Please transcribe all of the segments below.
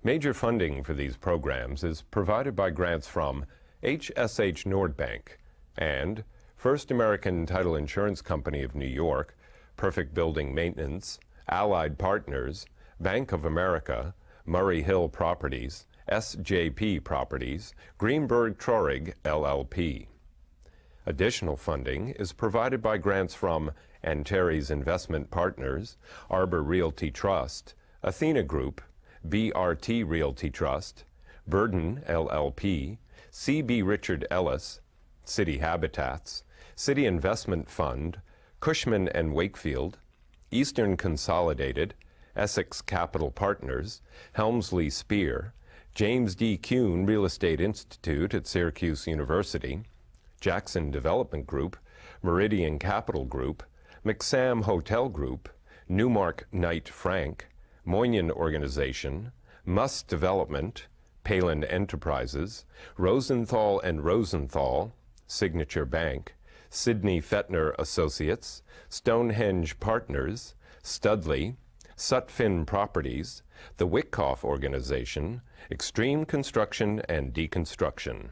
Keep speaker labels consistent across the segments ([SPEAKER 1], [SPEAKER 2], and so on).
[SPEAKER 1] Major funding for these programs is provided by grants from HSH Nordbank and First American Title Insurance Company of New York, Perfect Building Maintenance, Allied Partners, Bank of America, Murray Hill Properties, SJP Properties, Greenberg Traurig LLP. Additional funding is provided by grants from Antares Investment Partners, ARBOR Realty Trust, ATHENA Group, BRT Realty Trust, Burden LLP, C.B. Richard Ellis, City Habitats, City Investment Fund, CUSHMAN and Wakefield, Eastern Consolidated, Essex Capital Partners, Helmsley Spear, James D. Kuhn Real Estate Institute at Syracuse University, Jackson Development Group, Meridian Capital Group, McSam Hotel Group, Newmark Knight Frank, Moynihan Organization, Muss Development, PALIN Enterprises, Rosenthal and Rosenthal, Signature Bank, Sidney Fettner Associates, Stonehenge Partners, Studley, SUTPHIN Properties, the WITKOFF Organization, Extreme Construction and Deconstruction.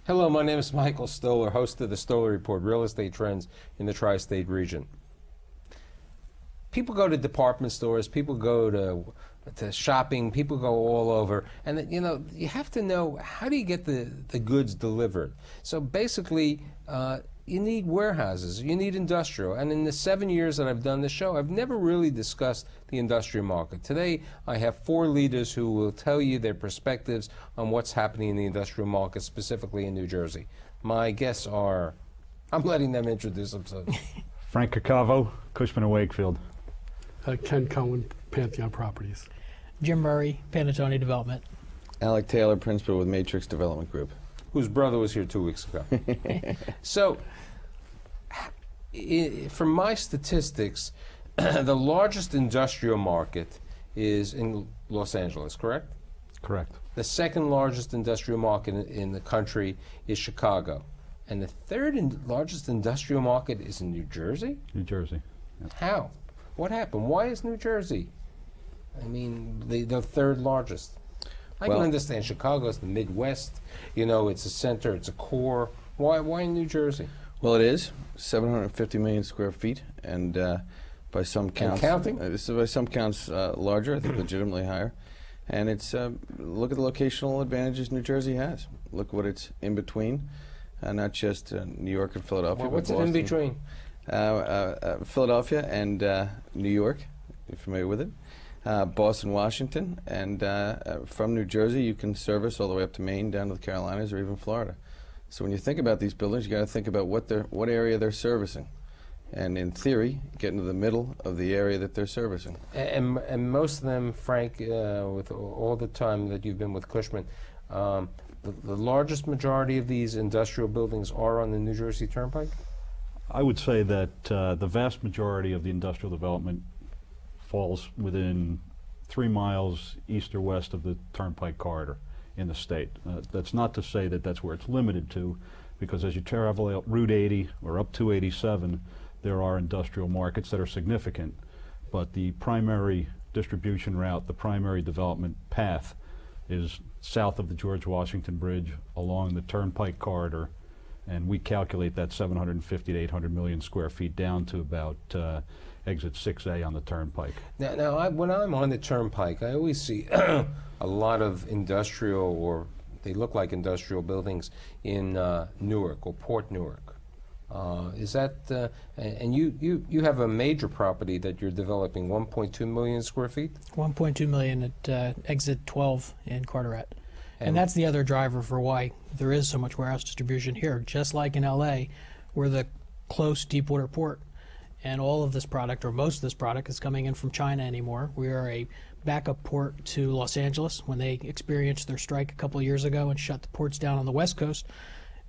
[SPEAKER 2] Hello, my name is Michael Stoller, host of the Stoller Report, Real Estate Trends in the Tri-State Region. People go to department stores, people go to shopping, people go all over, and you know, you have to know, how do you get the goods delivered? So basically, you need warehouses, you need industrial, and in the 7 years that I've done the show, I've never really discussed the industrial market. Today, I have 4 leaders who will tell you their perspectives on what's happening in the industrial market, specifically in New Jersey. My guests are, I'm letting them introduce themselves.
[SPEAKER 3] Frank Cacavo, Cushman and Wakefield.
[SPEAKER 4] Ken Cohen, Pantheon Properties.
[SPEAKER 5] Jim Murray, Panatone Development.
[SPEAKER 6] Alec Taylor, Principal with Matrix Development Group.
[SPEAKER 2] Whose brother was here 2 weeks ago. So, from my statistics, the largest industrial market is in Los Angeles, correct?
[SPEAKER 3] Correct.
[SPEAKER 2] The second largest industrial market in the country is Chicago. And the third largest industrial market is in New Jersey?
[SPEAKER 3] New Jersey. Yes.
[SPEAKER 2] How? What happened? Why is New Jersey, I mean, the third largest? I can understand Chicago's the Midwest, you know, it's a center, it's a core. Why New Jersey?
[SPEAKER 6] Well, it is 750 million square feet, and by some counts, by some counts larger, I think legitimately higher. And it's look at the locational advantages New Jersey has. Look what it's in between, not just New York and Philadelphia.
[SPEAKER 2] Well, what's it in between?
[SPEAKER 6] Philadelphia and New York. You're familiar with it? Boston, Washington, and from New Jersey you can service all the way up to Maine, down to the Carolinas, or even Florida. So when you think about these buildings, you got to think about what area they're servicing, and in theory, get into the middle of the area that they're servicing.
[SPEAKER 2] And most of them, Frank, with all the time that you've been with Cushman, the largest majority of these industrial buildings are on the New Jersey Turnpike?
[SPEAKER 3] I would say that the vast majority of the industrial development falls within 3 miles east or west of the Turnpike corridor in the state. That's not to say that that's where it's limited to, because as you travel out Route 80 or up 287, there are industrial markets that are significant, but the primary distribution route, the primary development path, is south of the George Washington Bridge along the Turnpike corridor, and we calculate that 750 to 800 million square feet down to about exit 6A on the Turnpike.
[SPEAKER 2] Now when I'm on the Turnpike, I always see a lot of industrial, or they look like industrial buildings in Newark or Port Newark. Is that, and you have a major property that you're developing, 1.2 million square feet?
[SPEAKER 5] 1.2 million at exit 12 in Carteret. And that's the other driver for why there is so much warehouse distribution here. Just like in LA, we're the close deepwater port, and all of this product, or most of this product, is coming in from China anymore. We are a backup port to Los Angeles. When they experienced their strike a couple of years ago and shut the ports down on the West Coast,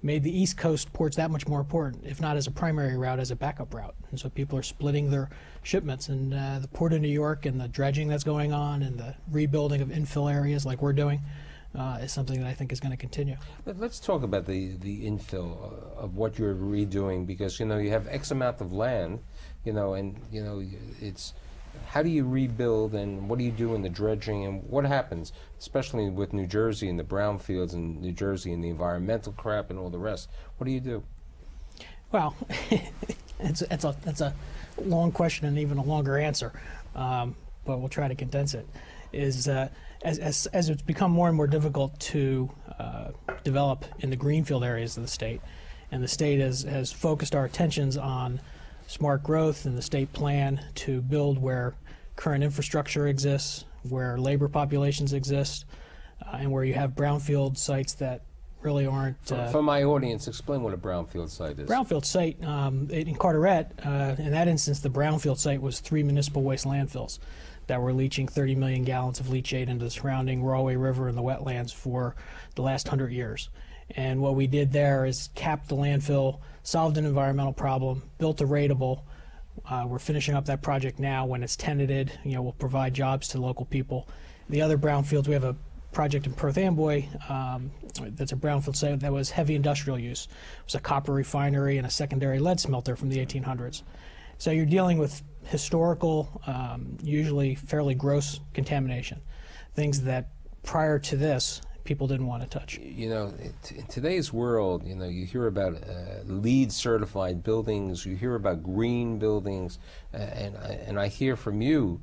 [SPEAKER 5] made the East Coast ports that much more important, if not as a primary route, as a backup route. And so people are splitting their shipments. And the Port of New York and the dredging that's going on and the rebuilding of infill areas like we're doing is something that I think is going to continue.
[SPEAKER 2] Let's talk about the infill of what you're redoing, because, you know, you have X amount of land, you know, and, you know, it's how do you rebuild, and what do you do in the dredging, and what happens, especially with New Jersey and the brownfields in New Jersey and the environmental crap and all the rest? What do you do?
[SPEAKER 5] Well, that's a long question and even a longer answer, but we'll try to condense it. Is as it's become more and more difficult to develop in the greenfield areas of the state, and the state has focused our attentions on smart growth and the state plan to build where current infrastructure exists, where labor populations exist, and where you have brownfield sites that really aren't...
[SPEAKER 2] For my audience, explain what a brownfield site is.
[SPEAKER 5] Brownfield site, in Carteret, in that instance, the brownfield site was 3 municipal waste landfills that were leaching 30 million gallons of leachate into the surrounding Rahway River and the wetlands for the last 100 years. And what we did there is cap the landfill, solved an environmental problem, built a rateable. We're finishing up that project now. When it's tenanted, you know, we'll provide jobs to local people. The other brownfields, we have a project in Perth Amboy that's a brownfield site that was heavy industrial use. It was a copper refinery and a secondary lead smelter from the 1800s. So you're dealing with historical, usually fairly gross contamination, things that prior to this people didn't want to touch.
[SPEAKER 2] You know, in today's world, you know, you hear about LEED certified buildings, you hear about green buildings, and I hear from you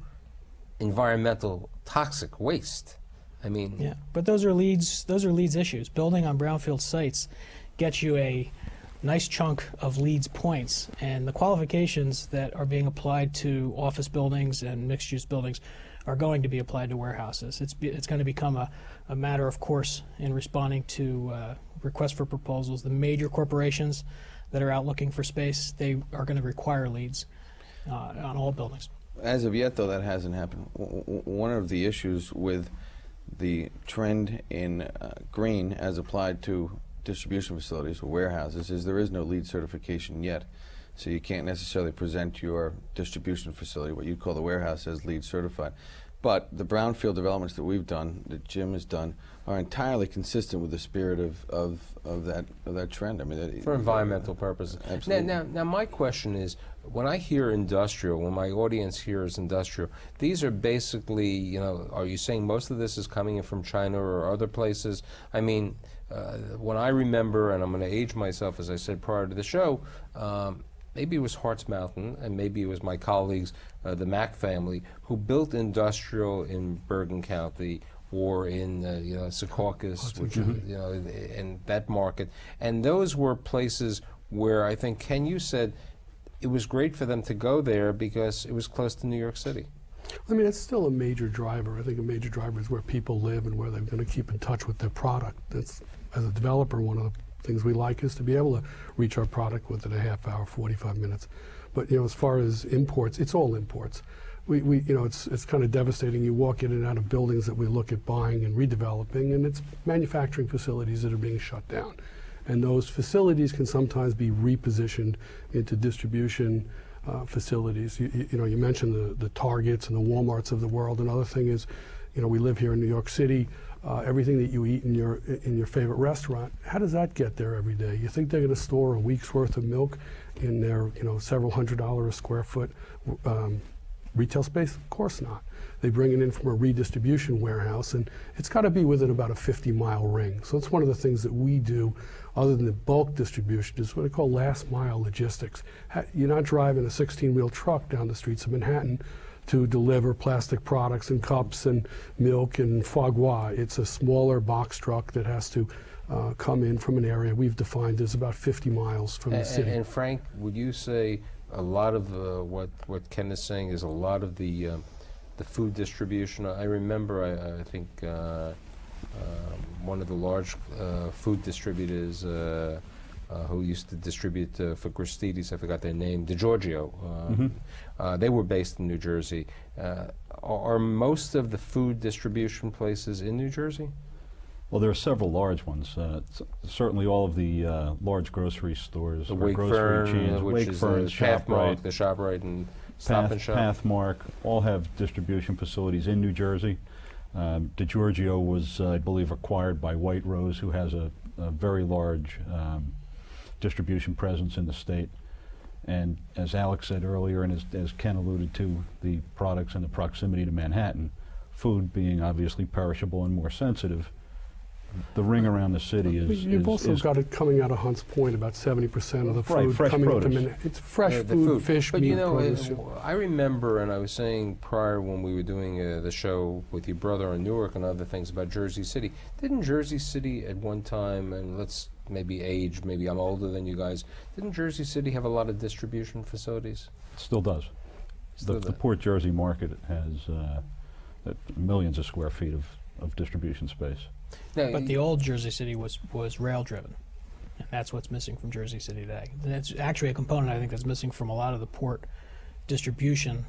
[SPEAKER 2] environmental toxic waste. I mean,
[SPEAKER 5] yeah, but those are LEEDs issues. Building on brownfield sites gets you a nice chunk of LEEDs points, and the qualifications that are being applied to office buildings and mixed-use buildings are going to be applied to warehouses. It's going to become a matter of course in responding to requests for proposals. The major corporations that are out looking for space, they are going to require LEEDs on all buildings.
[SPEAKER 6] As of yet, though, that hasn't happened. One of the issues with the trend in green as applied to distribution facilities or warehouses is there is no LEED certification yet. So you can't necessarily present your distribution facility, what you call the warehouse, as LEED certified. But the brownfield developments that we've done, that Jim has done, are entirely consistent with the spirit of that trend. I mean,
[SPEAKER 2] for environmental purposes.
[SPEAKER 6] Absolutely.
[SPEAKER 2] Now, my question is, when I hear industrial, when my audience hears industrial, these are basically, you know, are you saying most of this is coming in from China or other places? I mean, when I remember, and I'm going to age myself, as I said prior to the show, maybe it was Hart's Mountain, and maybe it was my colleagues, the Mack family, who built industrial in Bergen County or in you know, Secaucus, which you know, in that market, and those were places where I think Ken, you said it was great for them to go there because it was close to New York City.
[SPEAKER 4] I mean, it's still a major driver. I think a major driver is where people live and where they're going to keep in touch with their product. That's, as a developer, one of the things we like is to be able to reach our product within a half hour, 45 minutes. But, you know, as far as imports, it's all imports. We you know, it's kind of devastating. You walk in and out of buildings that we look at buying and redeveloping, and it's manufacturing facilities that are being shut down. And those facilities can sometimes be repositioned into distribution facilities. You know, you mentioned the Targets and the Walmarts of the world. Another thing is, you know, we live here in New York City. Everything that you eat in your favorite restaurant, how does that get there every day? You think they're going to store a week's worth of milk in their, you know, several $100 a square foot retail space? Of course not. They bring it in from a redistribution warehouse, and it's got to be within about a 50-mile ring. So it's one of the things that we do, other than the bulk distribution, is what I call last mile logistics. You're not driving a 16-wheel truck down the streets of Manhattan to deliver plastic products and cups and milk and foie gras. It's a smaller box truck that has to come in from an area we've defined as about 50 miles from the city.
[SPEAKER 2] And Frank, would you say a lot of what Ken is saying is a lot of the food distribution? I remember, I think one of the large food distributors who used to distribute for Gristedes, I forgot their name, DiGiorgio. They were based in New Jersey. Are most of the food distribution places in New Jersey?
[SPEAKER 3] Well, there are several large ones. Certainly all of the large grocery stores,
[SPEAKER 2] The
[SPEAKER 3] or grocery chains,
[SPEAKER 2] which is
[SPEAKER 3] Wakefern,
[SPEAKER 2] Pathmark,
[SPEAKER 3] ShopRite,
[SPEAKER 2] the ShopRite, and Stop and Shop.
[SPEAKER 3] Pathmark, all have distribution facilities in New Jersey. DiGiorgio was, I believe, acquired by White Rose, who has a very large distribution presence in the state. And as Alex said earlier, and as Ken alluded to, the products and the proximity to Manhattan, food being obviously perishable and more sensitive, the ring around the city is...
[SPEAKER 4] You've also got it coming out of Hunt's Point, about 70% of the food
[SPEAKER 3] fresh
[SPEAKER 4] coming
[SPEAKER 3] produce.
[SPEAKER 4] to Manhattan. It's fresh
[SPEAKER 2] The
[SPEAKER 4] food, fish,
[SPEAKER 2] but
[SPEAKER 4] meat,
[SPEAKER 2] you know,
[SPEAKER 4] produce.
[SPEAKER 2] I remember, and I was saying prior when we were doing the show with your brother on Newark and other things about Jersey City, didn't Jersey City at one time, and let's maybe age, maybe I'm older than you guys, didn't Jersey City have a lot of distribution facilities?
[SPEAKER 3] It still does.
[SPEAKER 2] Still
[SPEAKER 3] The Port Jersey market has millions of square feet of distribution space.
[SPEAKER 2] Now,
[SPEAKER 5] But the old Jersey City was rail driven, and that's what's missing from Jersey City today. And it's actually a component I think that's missing from a lot of the port distribution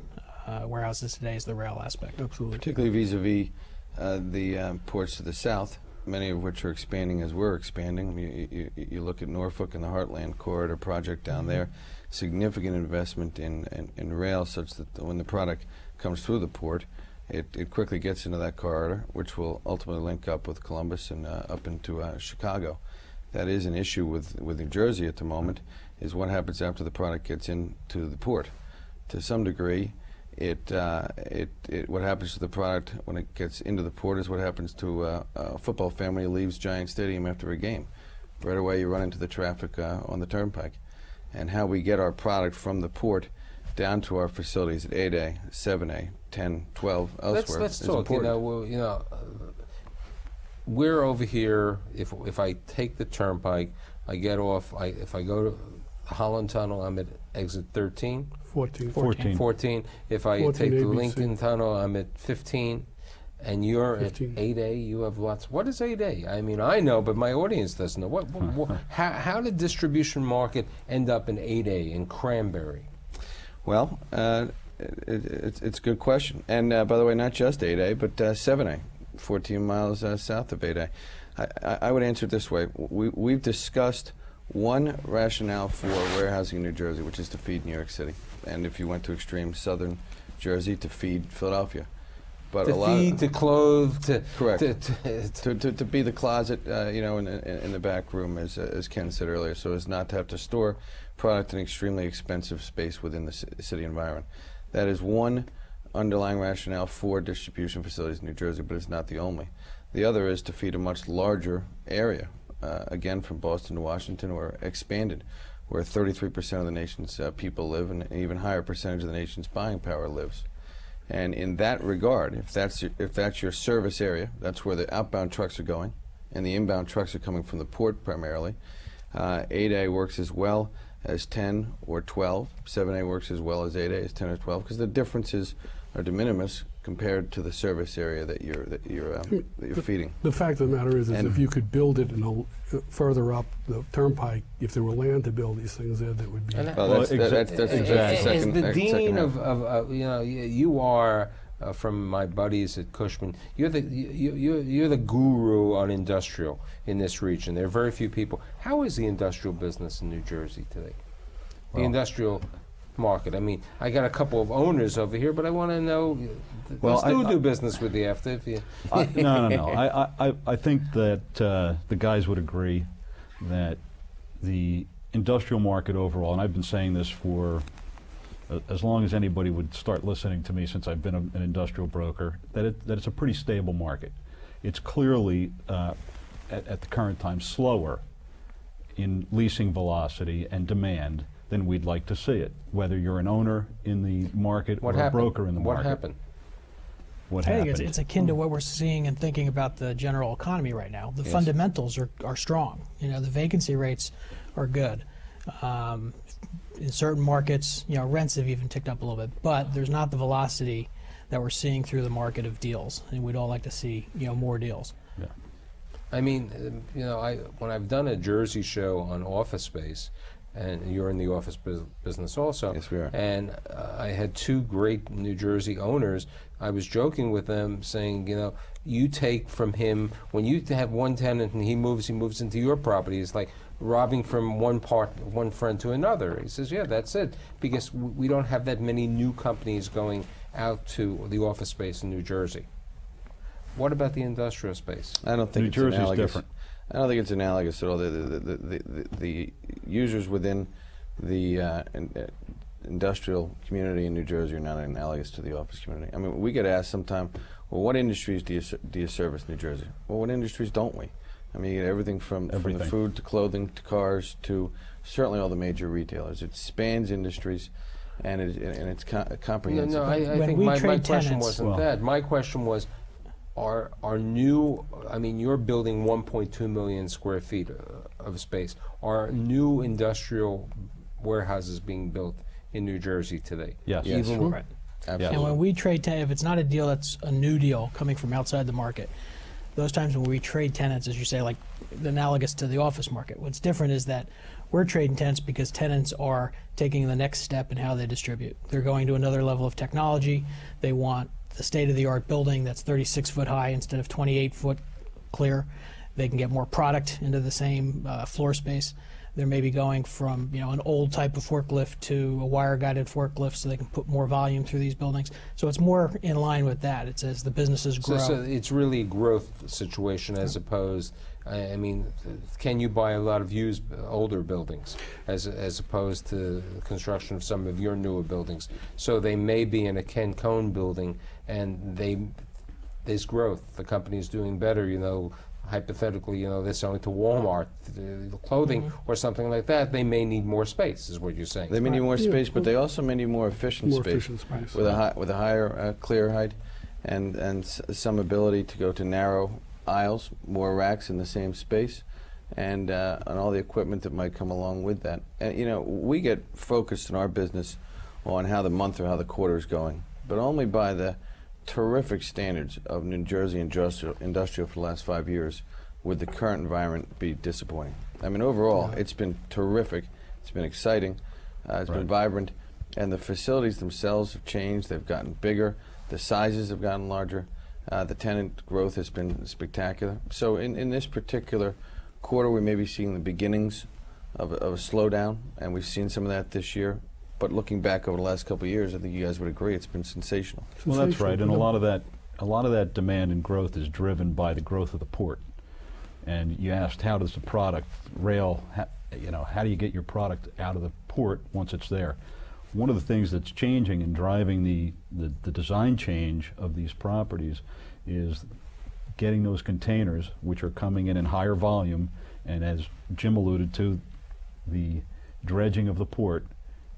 [SPEAKER 5] warehouses today is the rail aspect.
[SPEAKER 4] Absolutely.
[SPEAKER 6] Particularly vis-a-vis the ports to the south, many of which are expanding as we're expanding. You look at Norfolk and the Heartland Corridor project down there, significant investment in rail such that when the product comes through the port, it quickly gets into that corridor, which will ultimately link up with Columbus and up into Chicago. That is an issue with New Jersey at the moment, is what happens after the product gets into the port. To some degree, what happens to the product when it gets into the port is what happens to a football family who leaves Giant Stadium after a game. Right away you run into the traffic on the turnpike. And how we get our product from the port down to our facilities at 8A, 7A, 10, 12, elsewhere
[SPEAKER 2] let's
[SPEAKER 6] is
[SPEAKER 2] talk.
[SPEAKER 6] important.
[SPEAKER 2] We're over here. If I take the turnpike, I get off. If I go to Holland Tunnel, I'm at exit 13.
[SPEAKER 4] 14.
[SPEAKER 2] 14. If I
[SPEAKER 4] 14
[SPEAKER 2] take the
[SPEAKER 4] ABC.
[SPEAKER 2] Lincoln Tunnel, I'm at 15. And you're
[SPEAKER 4] 15.
[SPEAKER 2] at 8A. You have lots. What is 8A? I mean, I know, but my audience doesn't know. How did distribution market end up in 8A in Cranberry?
[SPEAKER 6] Well, it's a good question. And by the way, not just 8A, but 7A, 14 miles south of 8A. I would answer it this way. We've discussed one rationale for warehousing in New Jersey, which is to feed New York City. And if you went to extreme southern Jersey, to feed Philadelphia. But
[SPEAKER 2] To feed, to clothe, to...
[SPEAKER 6] Correct. To be the closet, in the back room, as Ken said earlier, so as not to have to store product in extremely expensive space within the city environment. That is one underlying rationale for distribution facilities in New Jersey, but it's not the only. The other is to feed a much larger area, again from Boston to Washington, or expanded, where 33% of the nation's people live, and an even higher percentage of the nation's buying power lives. And in that regard, if that's your service area, that's where the outbound trucks are going, and the inbound trucks are coming from the port primarily. 8A works as well as 10 or 12. 7A works as well as 8A as 10 or 12, because the differences are de minimis compared to the service area that you're feeding.
[SPEAKER 4] The fact of the matter is if you could build it further up the turnpike, if there were land to build these things there, that would be.
[SPEAKER 6] That's exactly
[SPEAKER 2] As the dean
[SPEAKER 6] half.
[SPEAKER 2] of you are from my buddies at CUSHMAN. You're the guru on industrial in this region. There are very few people. How is the industrial business in New Jersey today? The industrial market. I mean, I got a couple of owners over here, but I want to know.
[SPEAKER 3] Well,
[SPEAKER 2] let's do business with you after. If you
[SPEAKER 3] No. I think that the guys would agree that the industrial market overall, and I've been saying this for as long as anybody would start listening to me since I've been an industrial broker, that it's a pretty stable market. It's clearly, at the current time, slower in leasing velocity and demand than we'd like to see it, whether you're an owner in the market or a broker in the market.
[SPEAKER 2] What happened?
[SPEAKER 3] What
[SPEAKER 5] I
[SPEAKER 3] happened?
[SPEAKER 5] think it's akin to what we're seeing and thinking about the general economy right now. The fundamentals are strong. The vacancy rates are good. In certain markets, rents have even ticked up a little bit, but there's not the velocity that we're seeing through the market of deals, and we'd all like to see, more deals.
[SPEAKER 2] I mean, when I've done a Jersey show on office space, and you're in the office business also.
[SPEAKER 6] Yes, we are.
[SPEAKER 2] And I had two great New Jersey owners. I was joking with them, saying, you know, you take from him, when you have one tenant and he moves into your property, it's like robbing from one friend to another. He says, yeah, that's it, because we don't have that many new companies going out to the office space in New Jersey. What about the industrial space?
[SPEAKER 6] I don't think
[SPEAKER 3] New
[SPEAKER 6] it's
[SPEAKER 3] Jersey's
[SPEAKER 6] analogous.
[SPEAKER 3] different.
[SPEAKER 6] I don't think it's analogous at all. The users within the industrial community in New Jersey are not analogous to the office community. I mean, we get asked sometime, well, what industries do you service in New Jersey? Well, what industries don't we? I mean, you get everything from the food to clothing to cars to certainly all the major retailers. It spans industries, and it's comprehensive.
[SPEAKER 2] No, I think my question wasn't that. My question was, are new, I mean, you're building 1.2 million square feet of space. Are new industrial warehouses being built in New Jersey today?
[SPEAKER 3] Yes.
[SPEAKER 2] Even
[SPEAKER 5] Right.
[SPEAKER 6] Absolutely.
[SPEAKER 5] And when we trade tenants, if it's not a deal that's a new deal coming from outside the market, those times when we trade tenants, as you say, like analogous to the office market, what's different is that we're trading tenants because tenants are taking the next step in how they distribute. They're going to another level of technology. They want the state-of-the-art building that's 36 foot high instead of 28 foot clear. They can get more product into the same floor space. They're maybe going from, you know, an old type of forklift to a wire-guided forklift, so they can put more volume through these buildings. So it's more in line with that. It's as the businesses grow.
[SPEAKER 2] So it's really a growth situation as opposed. I mean, can you buy a lot of used older buildings as opposed to the construction of some of your newer buildings? So they may be in a Ken Cone building, and there's growth. The company's doing better, you know. Hypothetically, you know, they're selling to Walmart clothing or something like that. They may need more space, is what you're saying.
[SPEAKER 6] They may need more space, but they also may need more efficient space with a higher clear height, and some ability to go to narrow aisles, more racks in the same space, and all the equipment that might come along with that. And you know, we get focused in our business on how the month or how the quarter is going, but only by the terrific standards of New Jersey industrial for the last 5 years would the current environment be disappointing. I mean, overall, it's been terrific. It's been exciting. It's been vibrant. And the facilities themselves have changed. They've gotten bigger. The sizes have gotten larger. The tenant growth has been spectacular. So in this particular quarter, we may be seeing the beginnings of a slowdown, and we've seen some of that this year. But looking back over the last couple of years, I think you guys would agree it's been sensational.
[SPEAKER 3] Well, that's right, and a lot of that demand and growth is driven by the growth of the port. And you asked, how does the product rail? You know, how do you get your product out of the port once it's there? One of the things that's changing and driving the design change of these properties is getting those containers, which are coming in higher volume, and as Jim alluded to, the dredging of the port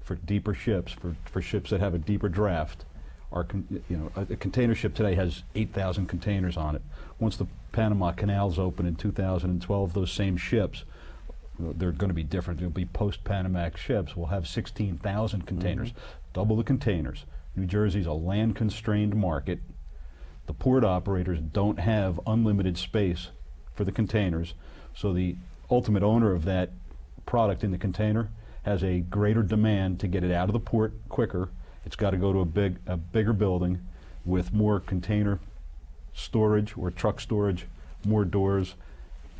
[SPEAKER 3] for deeper ships, for ships that have a deeper draft. A container ship today has 8,000 containers on it. Once the Panama Canal's open in 2012, those same ships, they're going to be different. They'll be post-Panamax ships. We'll have 16,000 containers, double the containers. New Jersey's a land-constrained market. The port operators don't have unlimited space for the containers, so the ultimate owner of that product in the container has a greater demand to get it out of the port quicker. It's got to go to a bigger building with more container storage or truck storage, more doors.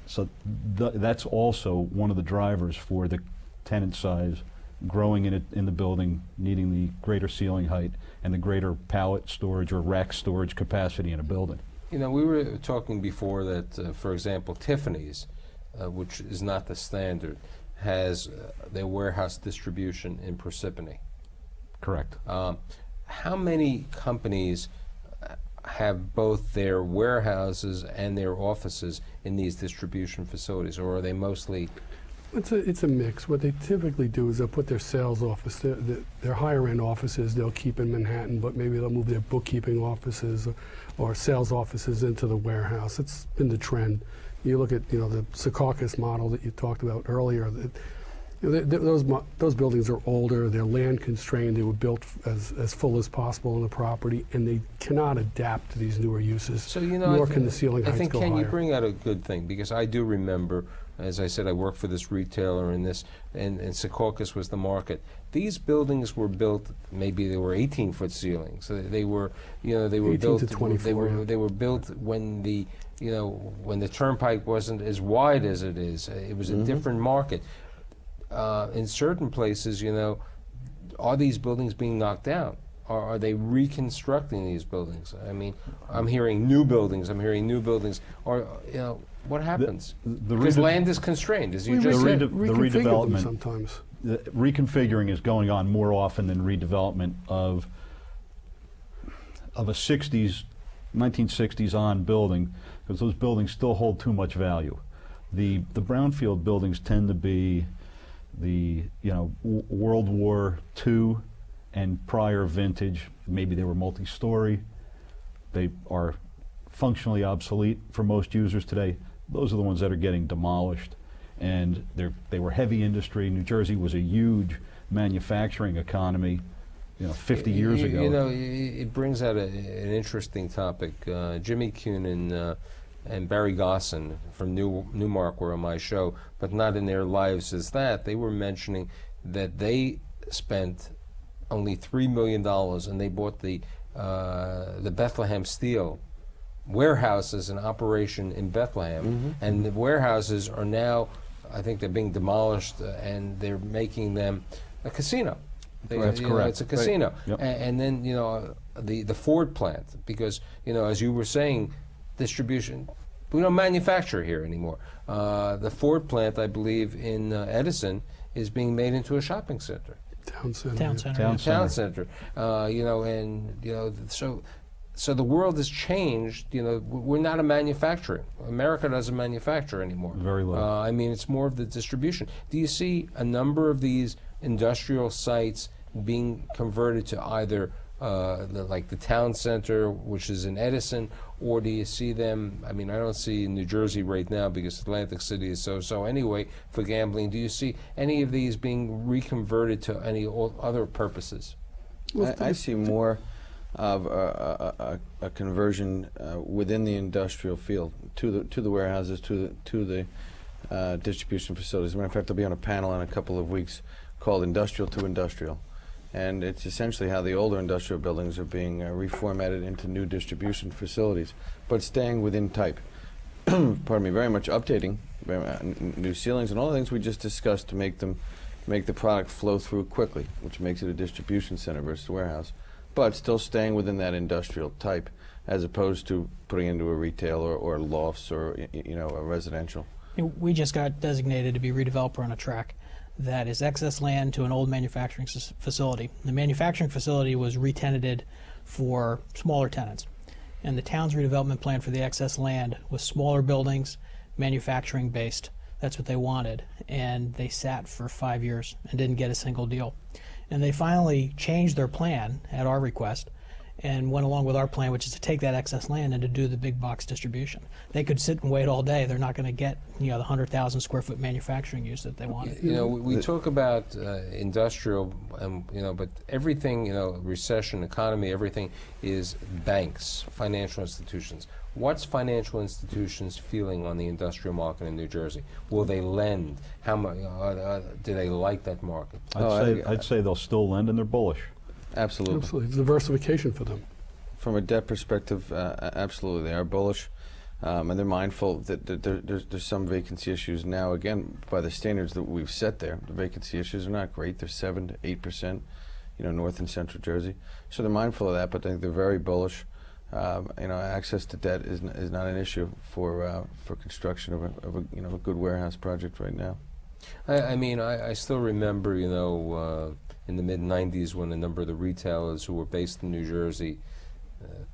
[SPEAKER 3] So that's also one of the drivers for the tenant size growing in the building, needing the greater ceiling height and the greater pallet storage or rack storage capacity in a building.
[SPEAKER 2] You know, we were talking before that, for example, Tiffany's, which is not the standard, has their warehouse distribution in Parsippany.
[SPEAKER 3] Correct.
[SPEAKER 2] How many companies have both their warehouses and their offices in these distribution facilities, or are they mostly?
[SPEAKER 4] It's a mix. What they typically do is they'll put their sales office, their higher-end offices, they'll keep in Manhattan, but maybe they'll move their bookkeeping offices or sales offices into the warehouse. It's been the trend. You look at, you know, the Secaucus model that you talked about earlier. You know, those buildings are older, they're land constrained, they were built as full as possible on the property, and they cannot adapt to these newer uses,
[SPEAKER 2] So, you know,
[SPEAKER 4] nor can the ceiling heights go higher.
[SPEAKER 2] I think, Ken, you bring out a good thing, because I do remember, as I said, I worked for this retailer and Secaucus was the market. These buildings were built, maybe they were 18-foot ceilings. So they were, you know, they were
[SPEAKER 4] 18
[SPEAKER 2] built.
[SPEAKER 4] to 24.
[SPEAKER 2] They were built when the, you know, when the turnpike wasn't as wide as it is. It was a different market. In certain places, you know, are these buildings being knocked down? Or are they reconstructing these buildings? I mean, I'm hearing new buildings. Or, you know, what happens? Because land is constrained, as you just said.
[SPEAKER 3] The redevelopment,
[SPEAKER 4] sometimes.
[SPEAKER 3] The reconfiguring is going on more often than redevelopment of a 1960s on building, because those buildings still hold too much value. The brownfield buildings tend to be the, you know, World War II and prior vintage. Maybe they were multi-story. They are functionally obsolete for most users today. Those are the ones that are getting demolished. And they were heavy industry. New Jersey was a huge manufacturing economy, you know, 50 years ago.
[SPEAKER 2] You know, it brings out an interesting topic. Jimmy Cunin and Barry Gosson from Newmark were on my show, but not in their lives as that. They were mentioning that they spent only $3 million and they bought the Bethlehem Steel warehouses in operation in Bethlehem. And the warehouses are now, I think they're being demolished and they're making them a casino.
[SPEAKER 3] That's correct.
[SPEAKER 2] Know, it's a casino.
[SPEAKER 3] Right. Yep.
[SPEAKER 2] And then, you know, the Ford plant, because, you know, as you were saying, distribution, we don't manufacture here anymore. The Ford plant, I believe, in Edison is being made into a shopping center.
[SPEAKER 4] Town center.
[SPEAKER 2] Town center. You know, and, you know, so the world has changed. You know, we're not a manufacturing. America doesn't manufacture anymore.
[SPEAKER 3] Very low.
[SPEAKER 2] I mean, it's more of the distribution. Do you see a number of these industrial sites being converted to either like the town center, which is in Edison, or do you see them, I mean, I don't see in New Jersey right now because Atlantic City is so anyway for gambling. Do you see any of these being reconverted to any other purposes?
[SPEAKER 6] Well, I see more of a conversion within the industrial field to the warehouses, to the distribution facilities. As a matter of fact, I'll be on a panel in a couple of weeks called Industrial to Industrial. And it's essentially how the older industrial buildings are being reformatted into new distribution facilities, but staying within type. Pardon me, very much updating new ceilings and all the things we just discussed to make the product flow through quickly, which makes it a distribution center versus a warehouse, but still staying within that industrial type, as opposed to putting into a retail or lofts or you know, a residential.
[SPEAKER 5] We just got designated to be redeveloper on a track that is excess land to an old manufacturing facility. The manufacturing facility was re-tenanted for smaller tenants. And the town's redevelopment plan for the excess land was smaller buildings, manufacturing based. That's what they wanted. And they sat for 5 years and didn't get a single deal. And they finally changed their plan at our request and went along with our plan, which is to take that excess land and to do the big box distribution. They could sit and wait all day. They're not going to get, you know, the 100,000 square foot manufacturing use that they wanted.
[SPEAKER 2] You know, we talk about industrial, you know, but everything, you know, recession, economy, everything is banks, financial institutions. What's financial institutions feeling on the industrial market in New Jersey? Will they lend? How much? Do they like that market?
[SPEAKER 3] I'd say they'll still lend, and they're bullish.
[SPEAKER 6] Absolutely.
[SPEAKER 4] Absolutely. It's diversification for them.
[SPEAKER 6] From a debt perspective, absolutely, they are bullish, and they're mindful that there's some vacancy issues now. Again, by the standards that we've set there, the vacancy issues are not great. They're 7 to 8%, you know, north and central Jersey. So they're mindful of that, but I think they're very bullish. You know, access to debt is not an issue for construction of a good warehouse project right now.
[SPEAKER 2] I mean, I still remember, you know, in the mid-'90s when a number of the retailers who were based in New Jersey,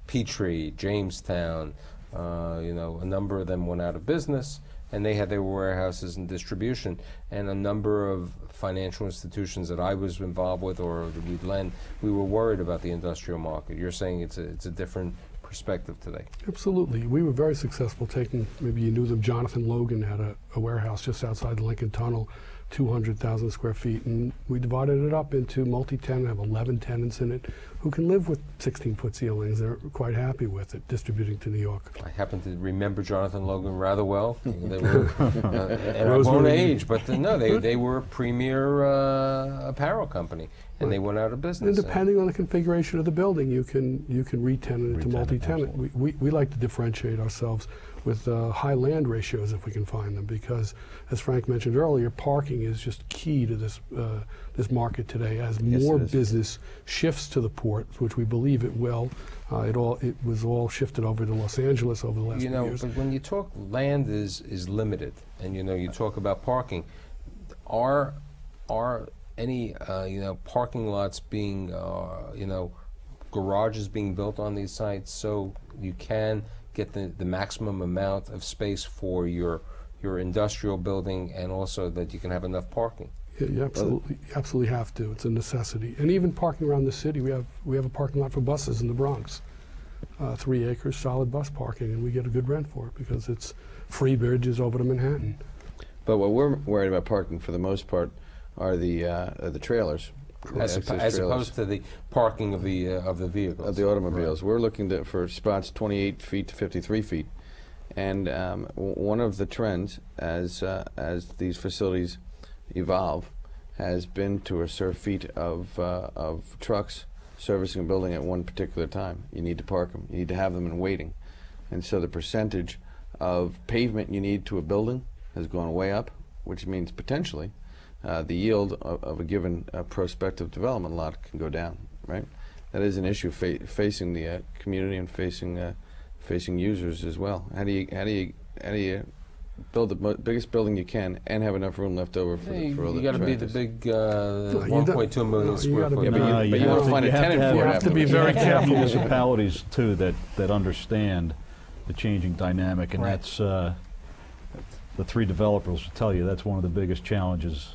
[SPEAKER 2] Petrie, Jamestown, you know, a number of them went out of business, and they had their warehouses and distribution. And a number of financial institutions that I was involved with or that we'd lend, we were worried about the industrial market. You're saying it's a different perspective today.
[SPEAKER 4] Absolutely. We were very successful taking, maybe you knew them, Jonathan Logan had a warehouse just outside the Lincoln Tunnel 200,000 square feet, and we divided it up into multi-tenant, have 11 tenants in it who can live with 16-foot ceilings. They're quite happy with it, distributing to New York.
[SPEAKER 2] I happen to remember Jonathan Logan rather well. They were at our own age, but no, they were a premier apparel company, and they went out of business.
[SPEAKER 4] And depending on the configuration of the building, you can re-tenant it to multi-tenant. We like to differentiate ourselves with high land ratios if we can find them, because as Frank mentioned earlier, parking is just key to this this market today. As more business shifts to the port, which we believe it will, it was all shifted over to Los Angeles over the last few years.
[SPEAKER 2] But when you talk land is limited, and you talk about parking, are any parking lots being garages being built on these sites so you can get the maximum amount of space for your industrial building, and also that you can have enough parking?
[SPEAKER 4] Yeah, you absolutely have to. It's a necessity. And even parking around the city, we have a parking lot for buses in the Bronx, 3 acres, solid bus parking, and we get a good rent for it because it's free bridges over to Manhattan.
[SPEAKER 6] But what we're worried about parking for the most part are the trailers.
[SPEAKER 2] As opposed to the parking of the vehicles.
[SPEAKER 6] Of the automobiles. Right. We're looking for spots 28 feet to 53 feet. And one of the trends as these facilities evolve has been to a certain feet of trucks servicing a building at one particular time. You need to park them. You need to have them in waiting. And so the percentage of pavement you need to a building has gone way up, which means potentially the yield of a given prospective development lot can go down, right? That is an issue facing the community and facing users as well. How do you build the biggest building you can and have enough room left over for the
[SPEAKER 2] You got to be the big 1.2 million square foot.
[SPEAKER 6] But you want to find a tenant for it.
[SPEAKER 4] You have to be very careful.
[SPEAKER 3] Municipalities too that understand the changing dynamic, and that's the 3 developers will tell you that's one of the biggest challenges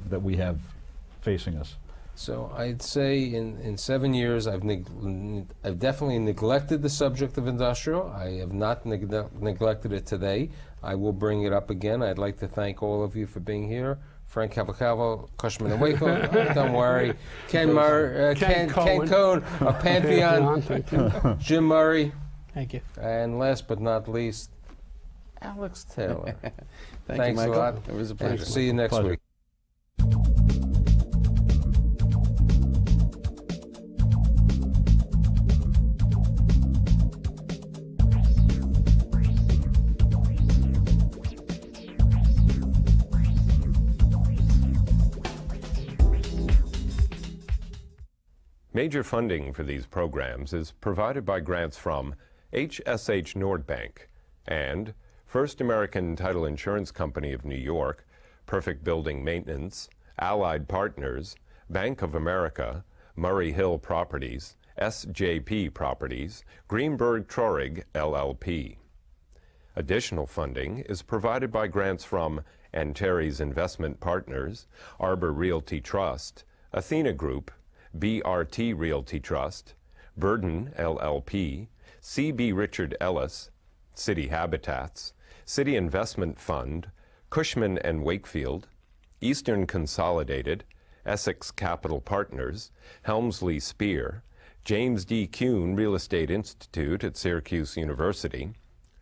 [SPEAKER 3] that we have facing us.
[SPEAKER 2] So I'd say in 7 years I've definitely neglected the subject of industrial. I have not neglected it today. I will bring it up again. I'd like to thank all of you for being here. Frank Cavalcavo, Cushman and Wakefield, don't worry. Ken Cohn of Pantheon, Jim Murray.
[SPEAKER 5] Thank you.
[SPEAKER 2] And last but not least, Alex Taylor.
[SPEAKER 6] Thanks
[SPEAKER 2] you, Michael.
[SPEAKER 6] a lot. It was a pleasure.
[SPEAKER 2] See you next week.
[SPEAKER 1] Major funding for these programs is provided by grants from HSH Nordbank and First American Title Insurance Company of New York, Perfect Building Maintenance, Allied Partners, Bank of America, Murray Hill Properties, SJP Properties, Greenberg Traurig, LLP. Additional funding is provided by grants from Antares Investment Partners, ARBOR Realty Trust, ATHENA Group, BRT Realty Trust, Burden LLP, C.B. Richard Ellis, City Habitats, City Investment Fund, Cushman and Wakefield, Eastern Consolidated, Essex Capital Partners, Helmsley Spear, James D. Kuhn Real Estate Institute at Syracuse University,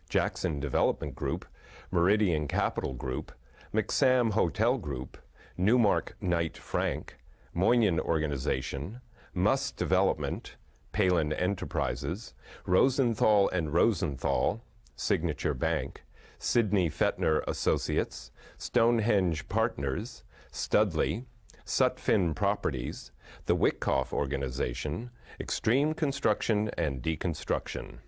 [SPEAKER 1] Jackson Development Group, Meridian Capital Group, McSam Hotel Group, Newmark Knight Frank, Moynihan Organization, Muss Development, PALIN Enterprises, Rosenthal and Rosenthal, Signature Bank, Sidney Fettner Associates, Stonehenge Partners, Studley, SUTPHIN Properties, the WITKOFF Organization, Extreme Construction and Deconstruction.